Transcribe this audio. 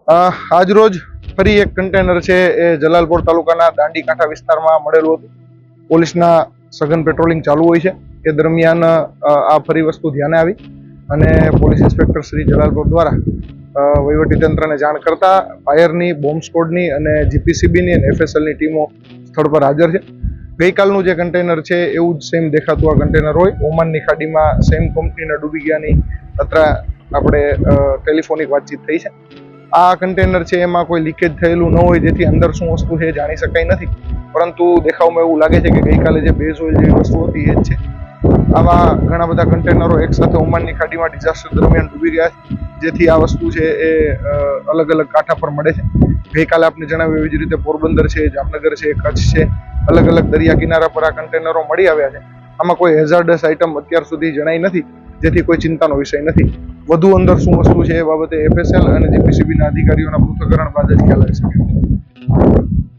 આજ રોજ ફરી એક કન્ટેનર છે એ જલાલપોર તાલુકાના દાંડી કાંઠા વિસ્તારમાં મળેલું હતું. પોલીસના સઘન પેટ્રોલિંગ ચાલુ હોય છે એ દરમિયાન આ ફરી વસ્તુ ધ્યાને આવી અને પોલીસ ઇન્સ્પેક્ટર શ્રી જલાલપોર દ્વારા વહીવટીતંત્રને જાણ કરતા ફાયરની, બોમ્બ સ્કોડની અને જીપીસીબીની અને એફએસએલની ટીમો સ્થળ પર હાજર છે. ગઈકાલનું જે કન્ટેનર છે એવું જ સેમ દેખાતું આ કન્ટેનર હોય. ઓમાનની ખાડીમાં સેમ કંપનીના ડૂબી ગયાની અત્રા આપણે ટેલિફોનિક વાતચીત થઈ છે. આ કન્ટેનર છે એમાં કોઈ લીકેજ થયેલું ન હોય, જેથી અંદર શું વસ્તુ છે જાણી શકાય નથી, પરંતુ દેખાવમાં એવું લાગે છે કે ગઈકાલે જે બેઝ ઓઇલ જેવી વસ્તુ હતી એ જ છે. આવા ઘણા બધા કન્ટેનરો એકસાથે ઓમાનની ખાડીમાં ડિઝાસ્ટર દરમિયાન ડૂબી ગયા છે, જેથી આ વસ્તુ છે એ અલગ અલગ કાંઠા પર મળે છે. ગઈકાલે આપને જણાવ્યું એવી જ રીતે પોરબંદર છે, જામનગર છે, કચ્છ છે, અલગ અલગ દરિયા કિનારા પર આ કન્ટેનરો મળી આવ્યા છે. આમાં કોઈ હેઝાર્ડસ આઇટમ અત્યાર સુધી જણાઈ નથી, જેથી કોઈ ચિંતાનો વિષય નથી. વધુ અંદર શું વસ્તુ છે એ બાબતે એફએસએલ અને જીપીસીબીના અધિકારીઓના પૃથ્થકરણ બાદ જ ખ્યાલ આવી શકે છે.